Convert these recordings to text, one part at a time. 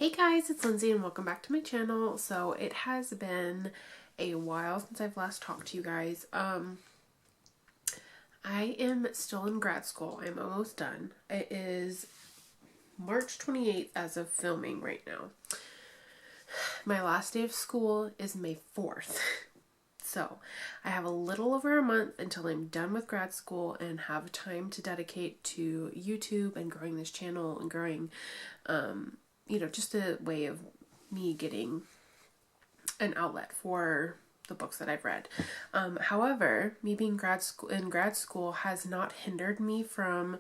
Hey guys, it's Lindsay and welcome back to my channel. So it has been a while since I've last talked to you guys. I am still in grad school. I'm almost done. It is March 28th as of filming right now. My last day of school is May 4th. So I have a little over a month until I'm done with grad school and have time to dedicate to YouTube and growing this channel and growing, just a way of me getting an outlet for the books that I've read. However, me being in grad school has not hindered me from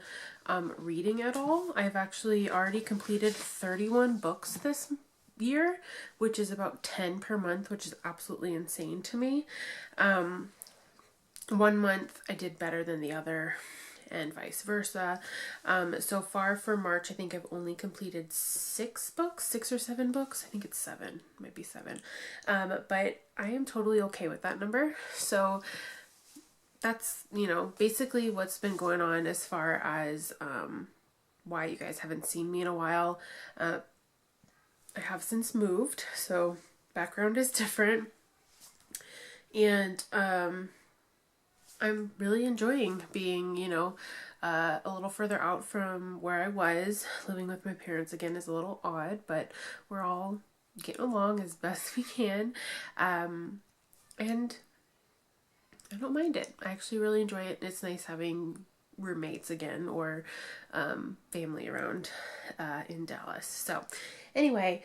reading at all. I've actually already completed 31 books this year, which is about 10 per month, which is absolutely insane to me. 1 month I did better than the other and vice versa. So far for March, I think I've only completed 6 or 7 books. I think it's 7, might be 7. But I am totally okay with that number. So that's, basically what's been going on as far as why you guys haven't seen me in a while. I have since moved, so background is different. And I'm really enjoying being, a little further out from where I was. Living with my parents again is a little odd, but we're all getting along as best we can. And I don't mind it. I actually really enjoy it. It's nice having roommates again or family around in Dallas. So anyway,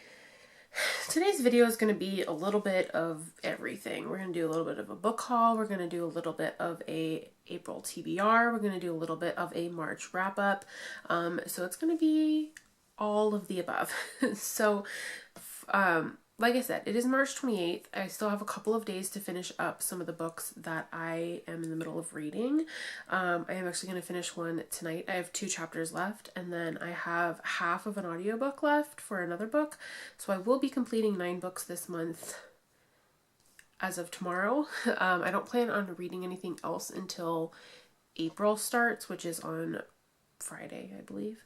today's video is going to be a little bit of everything. We're going to do a little bit of a book haul. We're going to do a little bit of a April TBR. We're going to do a little bit of a March wrap up. So it's going to be all of the above. So, like I said, it is March 28th. I still have a couple of days to finish up some of the books that I am in the middle of reading. I am actually going to finish one tonight. I have 2 chapters left, and then I have half of an audiobook left for another book. So I will be completing 9 books this month as of tomorrow. I don't plan on reading anything else until April starts, which is on Friday, I believe.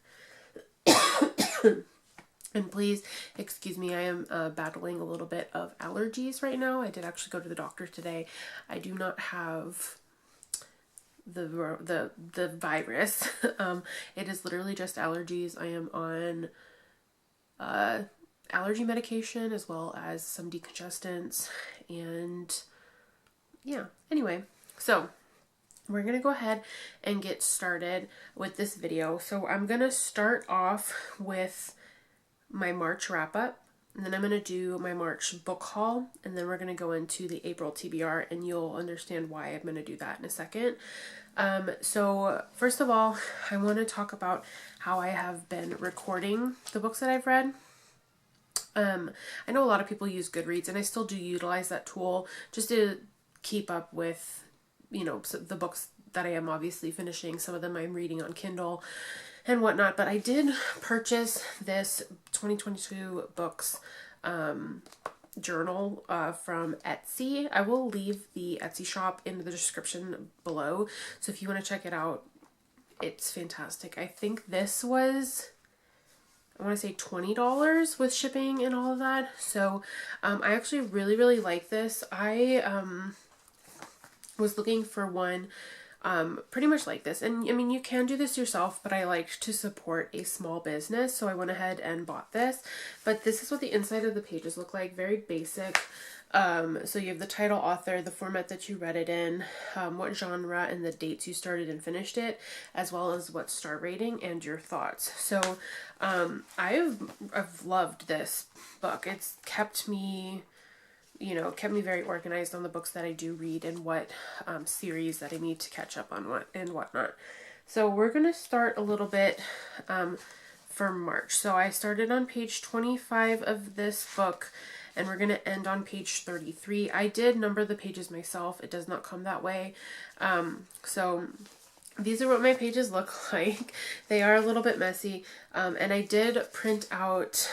And please excuse me, I am battling a little bit of allergies right now. I did actually go to the doctor today. I do not have the virus. It is literally just allergies. I am on allergy medication as well as some decongestants, and yeah. Anyway, so we're going to go ahead and get started with this video. So I'm going to start off with my March wrap up, and then I'm going to do my March book haul, and then we're going to go into the April TBR, and you'll understand why I'm going to do that in a second. So first of all, I want to talk about how I have been recording the books that I've read. I know a lot of people use Goodreads, and I still do utilize that tool just to keep up with, the books that I am obviously finishing. Some of them I'm reading on Kindle and whatnot, but I did purchase this 2022 books journal from Etsy. I will leave the Etsy shop in the description below, so if you want to check it out, it's fantastic. I think this was, I want to say $20 with shipping and all of that. So I actually really like this. I was looking for one pretty much like this, and I mean, you can do this yourself, but I liked to support a small business, so I went ahead and bought this. But this is what the inside of the pages look like. Very basic. So you have the title, author, the format that you read it in, what genre, and the dates you started and finished it, as well as what star rating and your thoughts. So I've loved this book. It's kept me very organized on the books that I do read and what series that I need to catch up on and whatnot. So we're going to start a little bit for March. So I started on page 25 of this book, and we're going to end on page 33. I did number the pages myself. It does not come that way. So these are what my pages look like. They are a little bit messy. And I did print out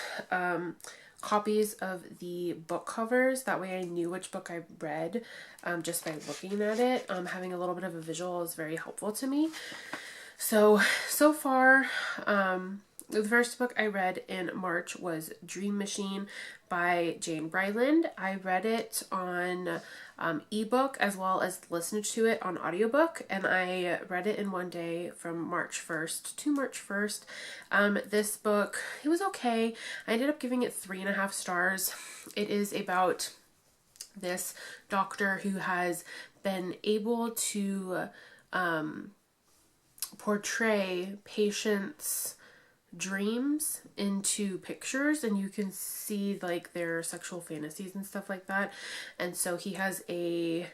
copies of the book covers. That way I knew which book I read just by looking at it. Having a little bit of a visual is very helpful to me. So far, The first book I read in March was Dream Machine by Jane Bryland. I read it on ebook as well as listened to it on audiobook, and I read it in one day from March 1st to March 1st. This book, it was okay. I ended up giving it 3.5 stars. It is about this doctor who has been able to portray patients' dreams into pictures, and you can see like their sexual fantasies and stuff like that. And so he has a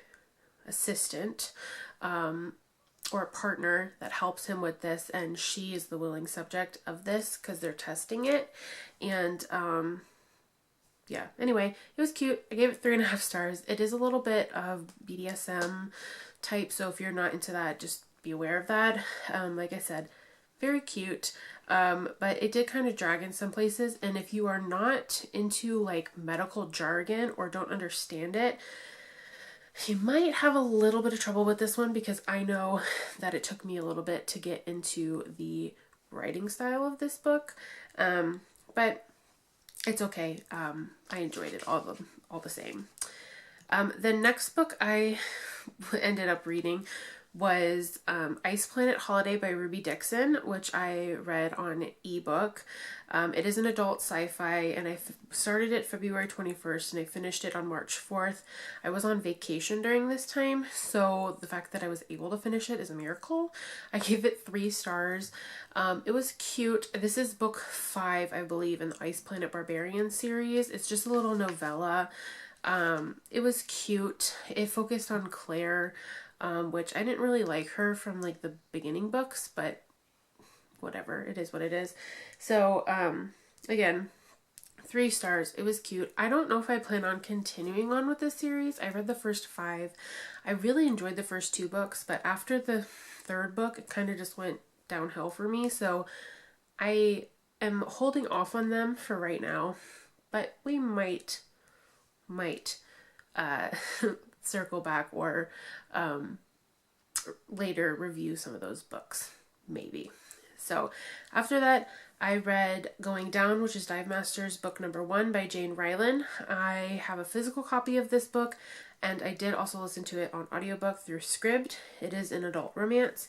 assistant or a partner that helps him with this, and she is the willing subject of this because they're testing it. And yeah, anyway, it was cute. I gave it 3.5 stars. It is a little bit of BDSM type, so if you're not into that, just be aware of that. Like I said, very cute, but it did kind of drag in some places, and if you are not into like medical jargon or don't understand it, you might have a little bit of trouble with this one, because I know that it took me a little bit to get into the writing style of this book, but it's okay. I enjoyed it all the same. The next book I ended up reading was Ice Planet Holiday by Ruby Dixon, which I read on ebook. It is an adult sci-fi, and I started it February 21st and I finished it on March 4th. I was on vacation during this time, so the fact that I was able to finish it is a miracle. I gave it 3 stars. It was cute. This is book 5, I believe, in the Ice Planet Barbarian series. It's just a little novella. It was cute. It focused on Claire, which I didn't really like her from like the beginning books, but whatever, it is what it is. So, again, 3 stars. It was cute. I don't know if I plan on continuing on with this series. I read the first 5. I really enjoyed the first 2 books, but after the 3rd book, it kind of just went downhill for me. So I am holding off on them for right now, but we might circle back or later review some of those books, maybe. So after that, I read Going Down, which is Dive Masters book number 1 by Jane Bryland. I have a physical copy of this book, and I did also listen to it on audiobook through Scribd. It is an adult romance,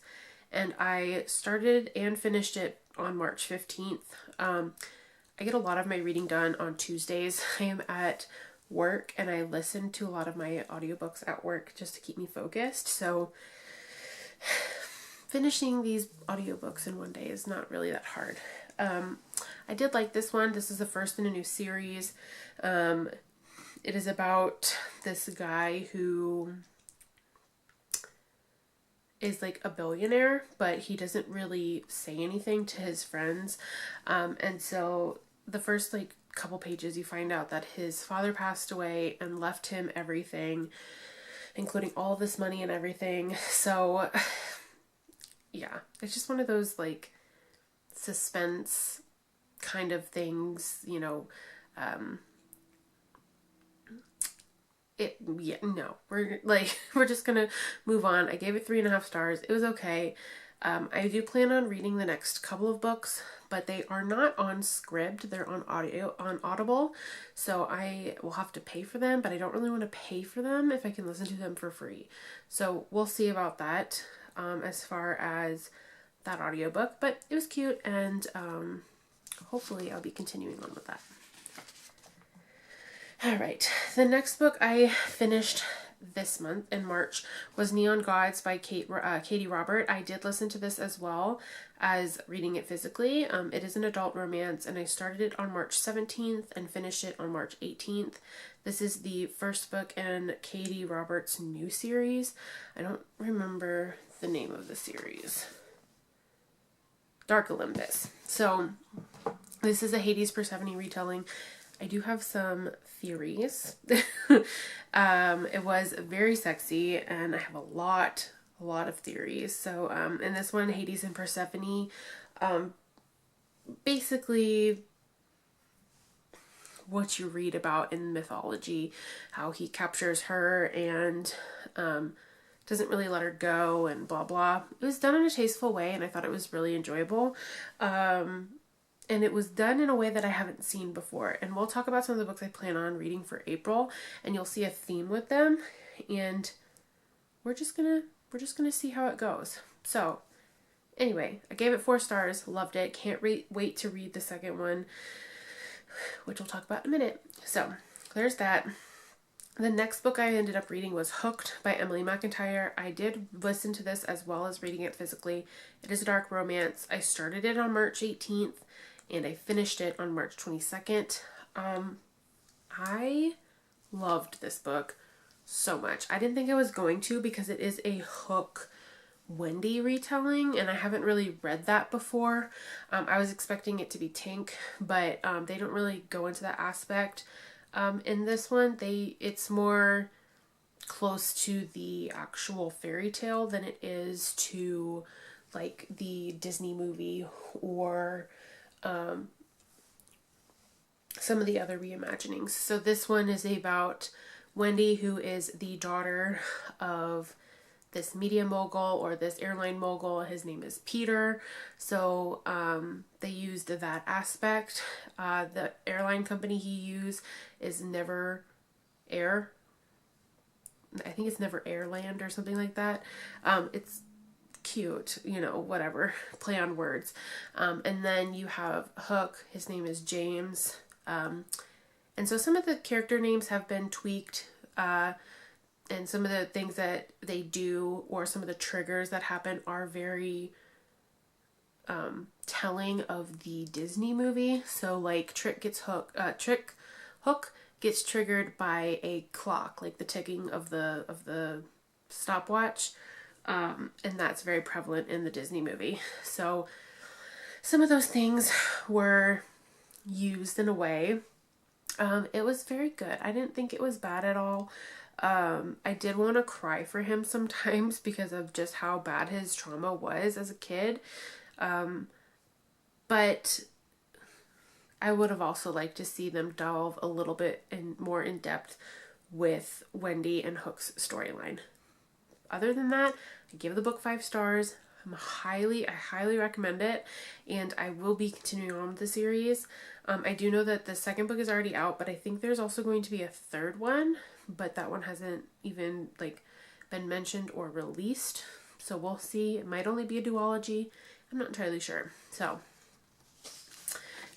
and I started and finished it on March 15th. I get a lot of my reading done on Tuesdays. I am at work and I listen to a lot of my audiobooks at work just to keep me focused. So finishing these audiobooks in one day is not really that hard. I did like this one. This is the first in a new series. It is about this guy who is like a billionaire, but he doesn't really say anything to his friends. And so the first like couple pages you find out that his father passed away and left him everything, including all this money and everything. So yeah, it's just one of those like suspense kind of things, you know. We're just gonna move on. I gave it 3.5 stars. It was okay. I do plan on reading the next couple of books, but they are not on Scribd. They're on Audible. So I will have to pay for them, but I don't really want to pay for them if I can listen to them for free. So we'll see about that, as far as that audiobook, but it was cute, and hopefully I'll be continuing on with that. All right, the next book I finished this month in March was Neon Gods by Katie Robert. I did listen to this as well as reading it physically. It is an adult romance, and I started it on March 17th and finished it on March 18th. This is the first book in Katie Robert's new series. I don't remember the name of the series. Dark Olympus. So this is a Hades Persephone retelling. I do have some theories. It was very sexy, and I have a lot of theories. So in this one, Hades and Persephone, basically what you read about in mythology, how he captures her and doesn't really let her go and blah blah. It was done in a tasteful way, and I thought it was really enjoyable. and it was done in a way that I haven't seen before. And we'll talk about some of the books I plan on reading for April, and you'll see a theme with them. And we're just gonna see how it goes. So anyway, I gave it 4 stars, loved it. Can't wait to read the second one, which we'll talk about in a minute. So there's that. The next book I ended up reading was Hooked by Emily Mcintyre. I did listen to this as well as reading it physically. It is a dark romance. I started it on March 18th and I finished it on March 22nd. I loved this book so much. I didn't think I was going to, because it is a Hook Wendy retelling, and I haven't really read that before. I was expecting it to be Tink, but they don't really go into that aspect. In this one, it's more close to the actual fairy tale than it is to like the Disney movie or some of the other reimaginings. So this one is about Wendy, who is the daughter of this media mogul or this airline mogul. His name is Peter. So they used that aspect. The airline company he used is Never Air. I think it's Never Airland or something like that. It's cute, whatever, play on words. And then you have Hook. His name is James. And so some of the character names have been tweaked, and some of the things that they do or some of the triggers that happen are very telling of the Disney movie. So like Hook gets triggered by a clock, like the ticking of the stopwatch, and that's very prevalent in the Disney movie. So some of those things were used in a way. It was very good. I didn't think it was bad at all. I did want to cry for him sometimes because of just how bad his trauma was as a kid. But I would have also liked to see them delve a little bit more in depth with Wendy and Hook's storyline. Other than that, I give the book 5 stars. I highly recommend it, and I will be continuing on with the series. I do know that the second book is already out, but I think there's also going to be a third one, but that one hasn't even been mentioned or released. So we'll see. It might only be a duology. I'm not entirely sure. So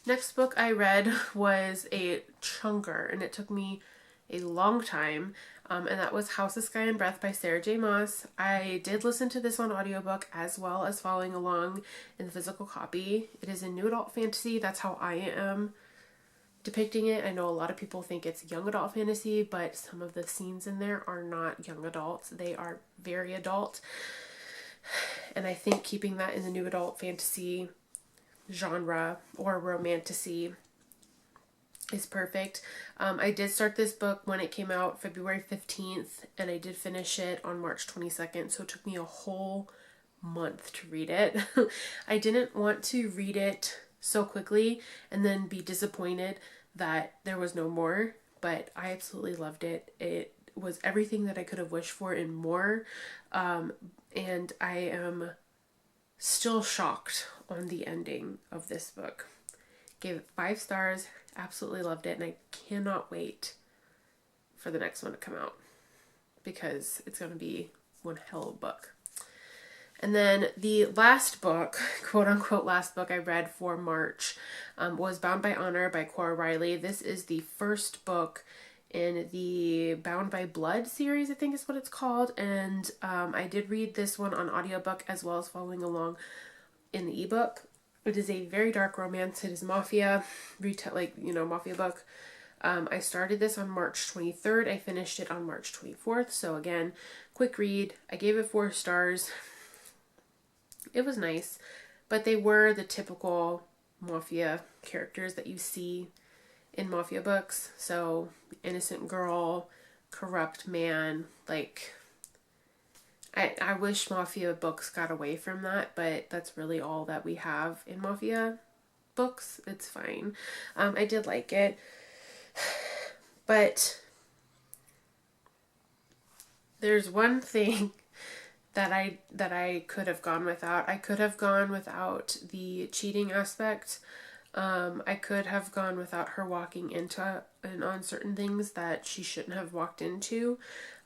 next book I read was a chunker, and it took me a long time. And that was House of Sky and Breath by Sarah J. Maas. I did listen to this on audiobook as well as following along in the physical copy. It is a new adult fantasy. That's how I am depicting it. I know a lot of people think it's young adult fantasy, but some of the scenes in there are not young adults. They are very adult. And I think keeping that in the new adult fantasy genre or romantasy is perfect. I did start this book when it came out February 15th, and I did finish it on March 22nd, so it took me a whole month to read it. I didn't want to read it so quickly and then be disappointed that there was no more, but I absolutely loved it. It was everything that I could have wished for and more, and I am still shocked on the ending of this book. Gave it 5 stars, absolutely loved it, and I cannot wait for the next one to come out because it's going to be one hell of a book. And then the last book, quote unquote last book I read for March, was Bound by Honor by Cora Riley. This is the first book in the Bound by Blood series, I think is what it's called, and I did read this one on audiobook as well as following along in the ebook. It is a very dark romance. It is mafia, mafia book. I started this on March 23rd. I finished it on March 24th. So again, quick read. I gave it 4 stars. It was nice, but they were the typical mafia characters that you see in mafia books. So innocent girl, corrupt man, I wish mafia books got away from that, but that's really all that we have in mafia books. It's fine. I did like it, but there's one thing that I could have gone without. I could have gone without the cheating aspect. I could have gone without her walking into and on certain things that she shouldn't have walked into.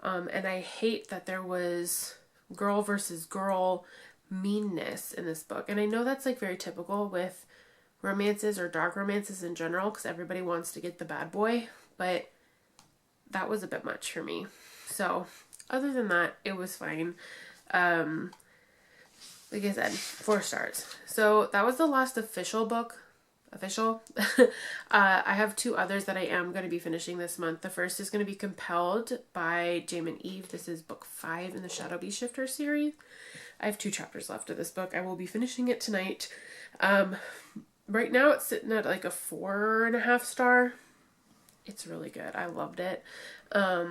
And I hate that there was girl versus girl meanness in this book. And I know that's like very typical with romances or dark romances in general, because everybody wants to get the bad boy, but that was a bit much for me. So other than that, it was fine. Like I said, 4 stars. So that was the last official book. I have 2 others that I am going to be finishing this month. The first is going to be Compelled by Jamin Eve. This is book 5 in the Shadow Bee Shifter series. I have 2 chapters left of this book. I will be finishing it tonight. Right now it's sitting at like a 4.5 star. It's really good. I loved it. But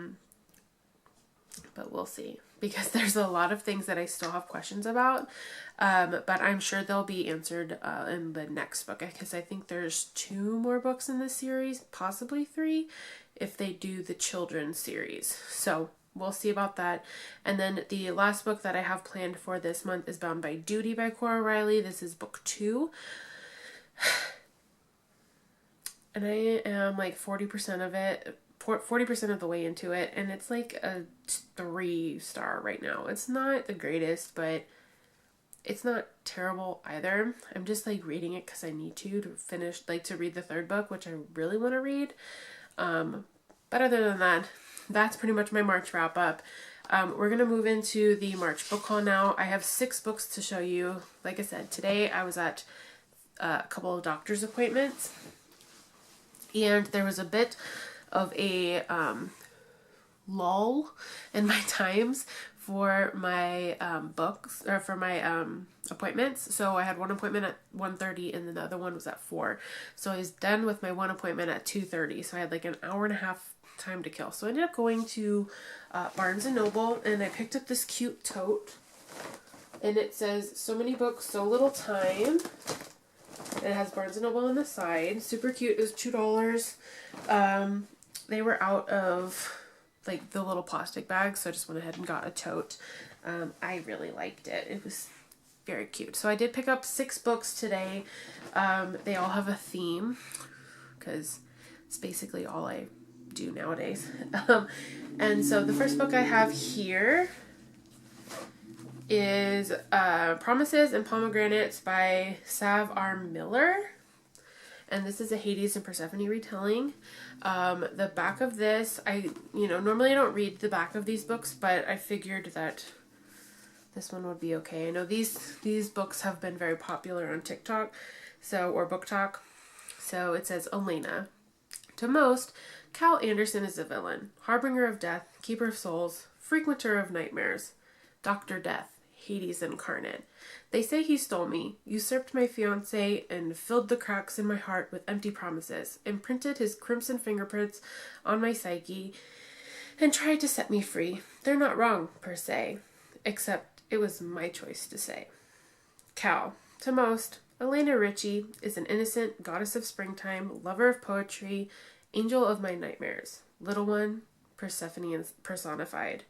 we'll see, because there's a lot of things that I still have questions about. But I'm sure they'll be answered in the next book, because I think there's 2 more books in this series, possibly 3, if they do the children's series. So we'll see about that. And then the last book that I have planned for this month is Bound by Duty by Cora Riley. This is book 2. And I am like 40% of the way into it, and it's like a 3 star right now. It's not the greatest, but it's not terrible either. I'm just like reading it because I need to finish, like to read the 3rd book, which I really want to read. But other than that, that's pretty much my March wrap up. We're going to move into the March book haul now. I have 6 books to show you. Like I said, today I was at a couple of doctor's appointments, and there was a bit of a lull in my times for my books, or for my appointments. So I had one appointment at 1:30 and then the other one was at 4. So I was done with my one appointment at 2:30. So I had like an hour and a half time to kill. So I ended up going to Barnes & Noble, and I picked up this cute tote, and it says so many books, so little time. It has Barnes & Noble on the side. Super cute. It was $2. They were out of like the little plastic bags, so I just went ahead and got a tote. I really liked it. It was very cute. So I did pick up 6 books today. They all have a theme, because it's basically all I do nowadays. And so the first book I have here is Promises and Pomegranates by Sav R. Miller. And this is a Hades and Persephone retelling. The back of this, normally I don't read the back of these books, but I figured that this one would be okay. I know these books have been very popular on TikTok, or Book Talk. So it says, Elena. To most, Cal Anderson is a villain, harbinger of death, keeper of souls, frequenter of nightmares, Dr. Death, Hades incarnate. They say he stole me, usurped my fiancé, and filled the cracks in my heart with empty promises, imprinted his crimson fingerprints on my psyche, and tried to set me free. They're not wrong, per se, except it was my choice to say. Cal. To most, Elena Ritchie is an innocent goddess of springtime, lover of poetry, angel of my nightmares, little one, Persephone personified.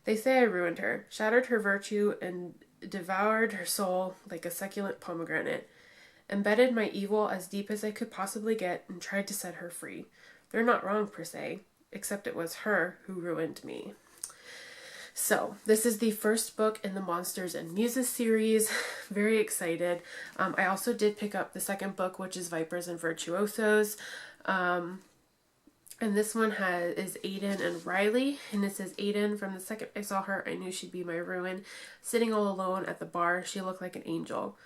They say I ruined her, shattered her virtue, and devoured her soul like a succulent pomegranate, embedded my evil as deep as I could possibly get, and tried to set her free. They're not wrong, per se, except it was her who ruined me. So, this is the first book in the Monsters and Muses series. Very excited. I also did pick up the second book, which is Vipers and Virtuosos. And this one is Aiden and Riley. And it says, Aiden, from the second I saw her, I knew she'd be my ruin. Sitting all alone at the bar, she looked like an angel.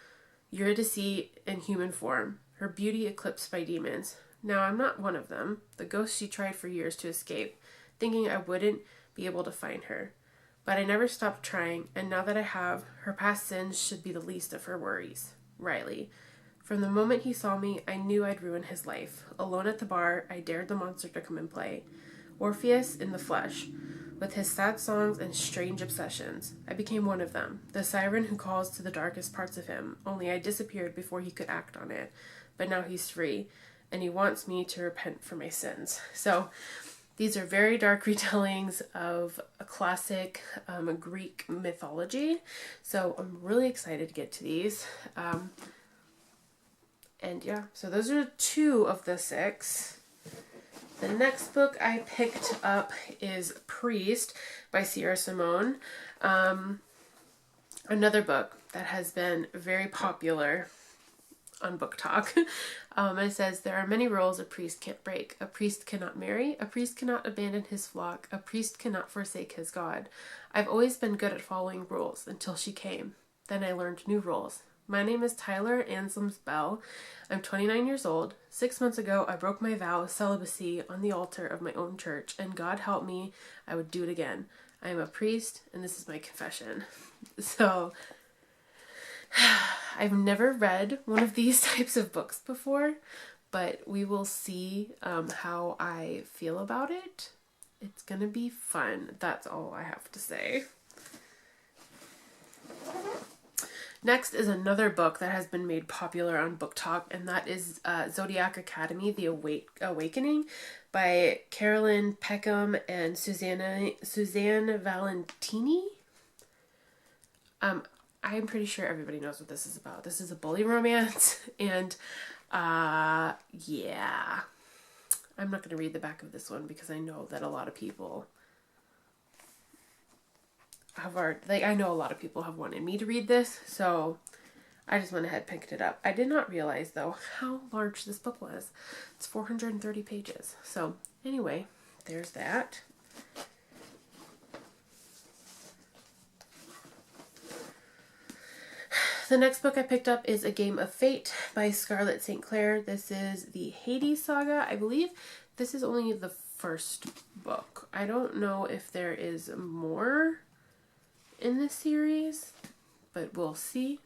Eurydice in human form. Her beauty eclipsed by demons. Now, I'm not one of them. The ghost she tried for years to escape, thinking I wouldn't be able to find her. But I never stopped trying, and now that I have, her past sins should be the least of her worries. Riley. From the moment he saw me, I knew I'd ruin his life. Alone at the bar, I dared the monster to come and play. Orpheus in the flesh, with his sad songs and strange obsessions. I became one of them, the siren who calls to the darkest parts of him, only I disappeared before he could act on it. But now he's free, and he wants me to repent for my sins. So, these are very dark retellings of a classic Greek mythology. So, I'm really excited to get to these. And yeah, so those are 2 of the 6. The next book I picked up is Priest by Simone. Another book that has been very popular on Book Talk. It says, there are many rules a priest can't break. A priest cannot marry. A priest cannot abandon his flock. A priest cannot forsake his God. I've always been good at following rules until she came. Then I learned new rules. My name is Tyler Anselms Bell. I'm 29 years old. 6 months ago, I broke my vow of celibacy on the altar of my own church, and God help me, I would do it again. I am a priest, and this is my confession. So, I've never read one of these types of books before, but we will see how I feel about it. It's gonna be fun. That's all I have to say. Next is another book that has been made popular on Book Talk, and that is Zodiac Academy, The Awakening by Carolyn Peckham and Suzanne Valentini. I'm pretty sure everybody knows what this is about. This is a bully romance, and yeah. I'm not going to read the back of this one because I know that a lot of people I know a lot of people have wanted me to read this, so I just went ahead and picked it up. I did not realize, though, how large this book was. It's 430 pages. So, anyway, there's that. The next book I picked up is A Game of Fate by Scarlett St. Clair. This is the Hades saga. I believe this is only the first book. I don't know if there is more in this series, but we'll see.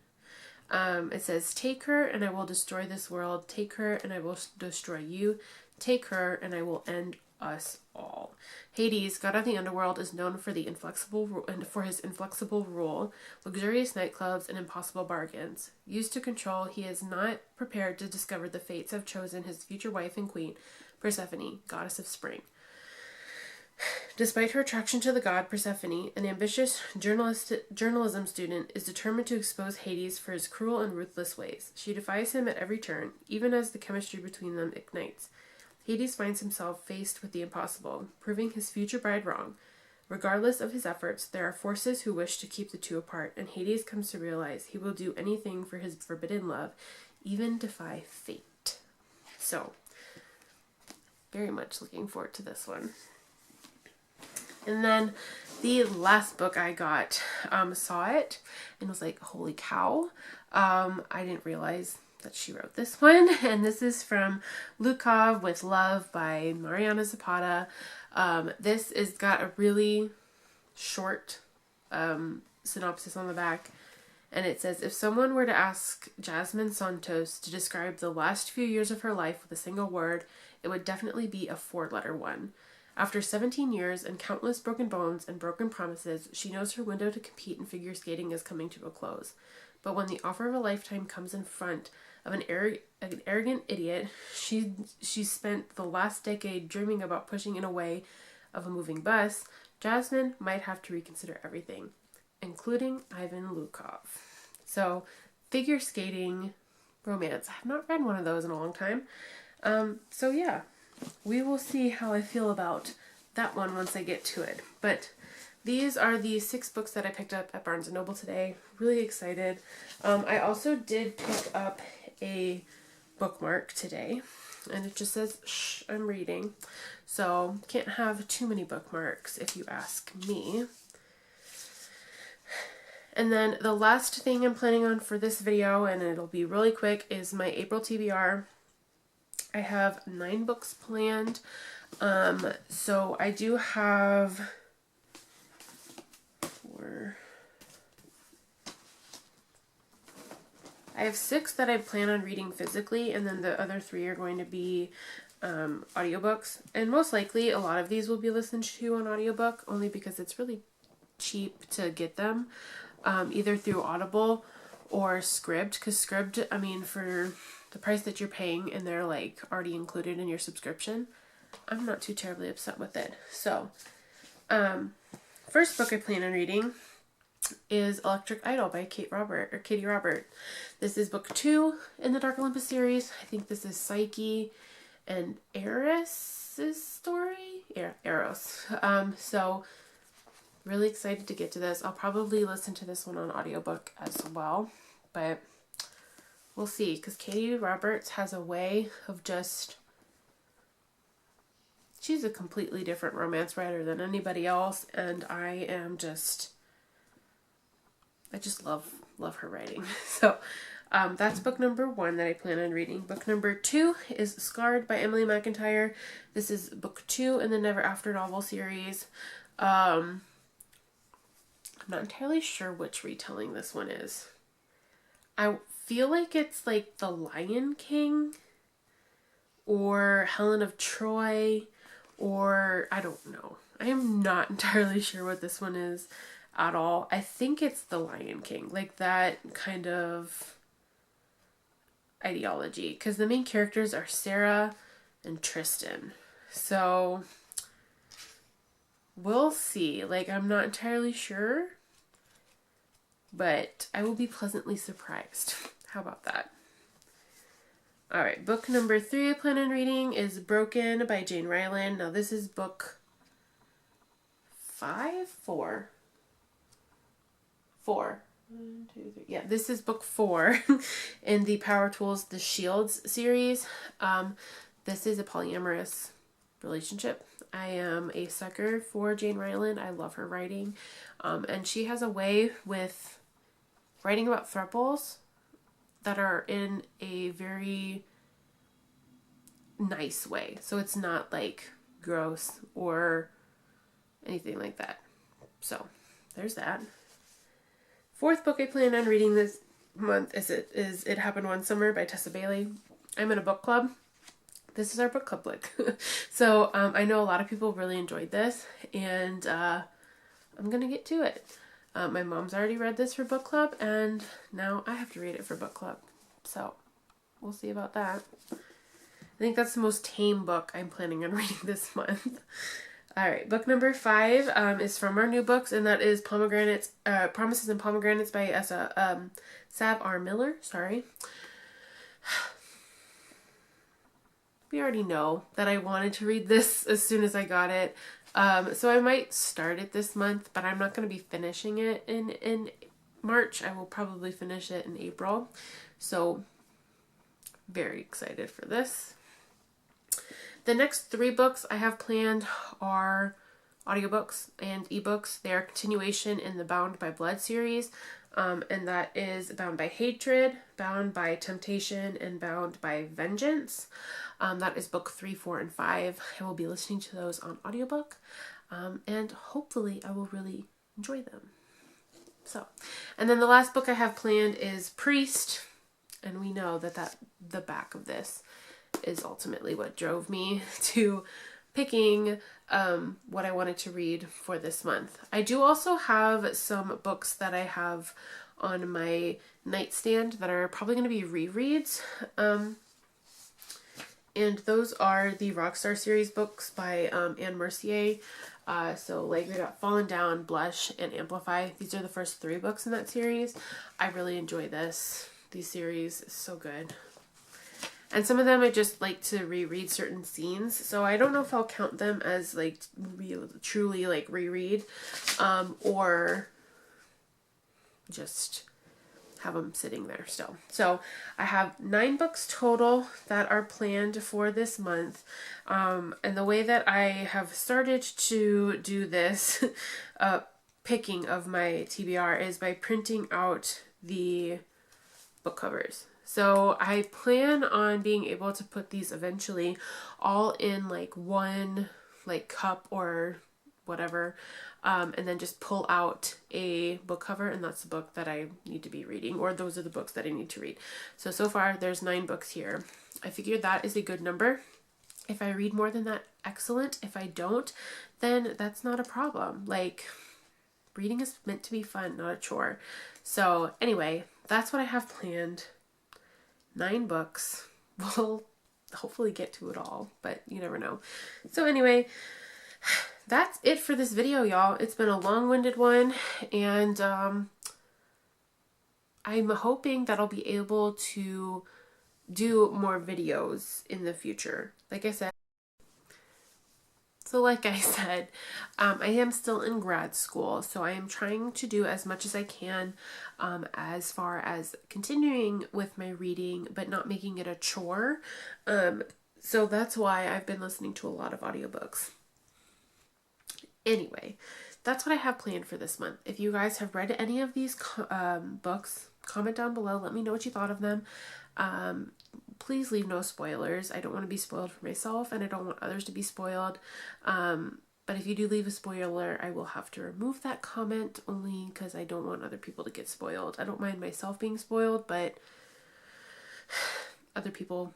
It says, take her and I will destroy this world. Take her and I will destroy you. Take her and I will end us all. Hades, god of the underworld, is known for his inflexible rule, luxurious nightclubs, and impossible bargains. Used to control, he is not prepared to discover the fates have chosen his future wife and queen, Persephone, goddess of spring. Despite her attraction to the god Persephone, an ambitious journalism student is determined to expose Hades for his cruel and ruthless ways. She defies him at every turn, even as the chemistry between them ignites. Hades finds himself faced with the impossible, proving his future bride wrong. Regardless of his efforts, there are forces who wish to keep the two apart, and Hades comes to realize he will do anything for his forbidden love, even defy fate. So, very much looking forward to this one. And then the last book I got, saw it and was like, holy cow. I didn't realize that she wrote this one. And this is from Lukov with Love by Mariana Zapata. This is got a really short synopsis on the back. And it says, if someone were to ask Jasmine Santos to describe the last few years of her life with a single word, it would definitely be a 4-letter one. After 17 years and countless broken bones and broken promises, she knows her window to compete in figure skating is coming to a close. But when the offer of a lifetime comes in front of an arrogant idiot, she spent the last decade dreaming about pushing in a way of a moving bus, Jasmine might have to reconsider everything, including Ivan Lukov. So, figure skating romance. I have not read one of those in a long time. So yeah. We will see how I feel about that one once I get to it. But these are the 6 books that I picked up at Barnes & Noble today. Really excited. I also did pick up a bookmark today. And it just says, shh, I'm reading. So, can't have too many bookmarks if you ask me. And then the last thing I'm planning on for this video, and it'll be really quick, is my April TBR. I have 9 books planned. So I do have 4. I have 6 that I plan on reading physically, and then the other 3 are going to be audiobooks. And most likely a lot of these will be listened to on audiobook, only because it's really cheap to get them, either through Audible or Scribd, because Scribd, I mean, for the price that you're paying and they're like already included in your subscription, I'm not too terribly upset with it. So, first book I plan on reading is Electric Idol by Katie Robert. This is book 2 in the Dark Olympus series. I think this is Psyche and Eris's story? Eros. So really excited to get to this. I'll probably listen to this one on audiobook as well, but we'll see, because Katie Roberts has a way of she's a completely different romance writer than anybody else, and I just love her writing. So that's book number 1 that I plan on reading. Book number 2 is Scarred by Emily Mcintyre. This is book 2 in the Never After novel series. I'm not entirely sure which retelling this one is. I feel like it's like The Lion King or Helen of Troy, or I don't know. I am not entirely sure what this one is at all. I think it's The Lion King, like that kind of ideology, because the main characters are Sarah and Tristan. So we'll see. Like, I'm not entirely sure, but I will be pleasantly surprised. How about that? Alright, book number 3 I plan on reading is Broken by Jane Ryland. Now this is book 4. 1, 2, 3. Yeah, this is book 4 in the Power Tools, The Shields series. This is a polyamorous relationship. I am a sucker for Jane Ryland. I love her writing. And she has a way with writing about thruples that are in a very nice way. So it's not like gross or anything like that. So there's that. 4th book I plan on reading this month is It Happened One Summer by Tessa Bailey. I'm in a book club. This is our book club lick. So I know a lot of people really enjoyed this, and I'm gonna get to it. My mom's already read this for book club, and now I have to read it for book club. So we'll see about that. I think that's the most tame book I'm planning on reading this month. Alright, book number 5 is from our new books, and that is Promises and Pomegranates by Sav R. Miller. Sorry. We already know that I wanted to read this as soon as I got it. So I might start it this month, but I'm not going to be finishing it in March. I will probably finish it in April. So very excited for this. The next 3 books I have planned are audiobooks and ebooks. They are continuation in the Bound by Blood series, and that is Bound by Hatred, Bound by Temptation, and Bound by Vengeance. That is book 3, 4, and 5. I will be listening to those on audiobook, and hopefully I will really enjoy them. So, and then the last book I have planned is Priest, and we know that the back of this is ultimately what drove me to picking what I wanted to read for this month. I do also have some books that I have on my nightstand that are probably going to be rereads. And those are the Rockstar series books by Anne Mercier. So like we got Fallen Down, Blush, and Amplify. These are the first 3 books in that series. I really enjoy these series. It's so good. And some of them I just like to reread certain scenes. So I don't know if I'll count them as like truly like reread, or just have them sitting there still. So I have 9 books total that are planned for this month. And the way that I have started to do this picking of my TBR is by printing out the book covers. So I plan on being able to put these eventually all in like one like cup or whatever, and then just pull out a book cover, and that's the book that I need to be reading, or those are the books that I need to read. So far there's 9 books here. I figured that is a good number. If I read more than that, excellent. If I don't, then that's not a problem. Like, reading is meant to be fun, not a chore. So anyway, that's what I have planned. 9 books. We'll hopefully get to it all, but you never know. So anyway, that's it for this video, y'all. It's been a long-winded one, and I'm hoping that I'll be able to do more videos in the future. Like I said, I am still in grad school, so I am trying to do as much as I can as far as continuing with my reading, but not making it a chore. So that's why I've been listening to a lot of audiobooks. Anyway, that's what I have planned for this month. If you guys have read any of these books, comment down below. Let me know what you thought of them. Please leave no spoilers. I don't want to be spoiled for myself, and I don't want others to be spoiled. But if you do leave a spoiler, I will have to remove that comment, only because I don't want other people to get spoiled. I don't mind myself being spoiled, but other people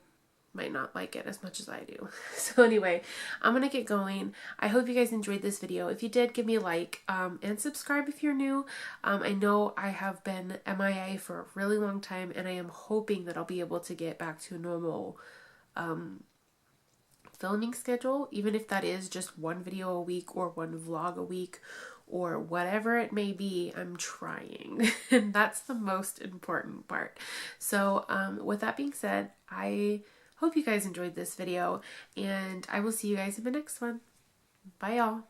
might not like it as much as I do. So anyway, I'm gonna get going. I hope you guys enjoyed this video. If you did, give me a like, and subscribe if you're new. I know I have been MIA for a really long time, and I am hoping that I'll be able to get back to a normal filming schedule, even if that is just one video a week or one vlog a week or whatever it may be. I'm trying, and that's the most important part. So with that being said, I hope you guys enjoyed this video, and I will see you guys in the next one. Bye, y'all.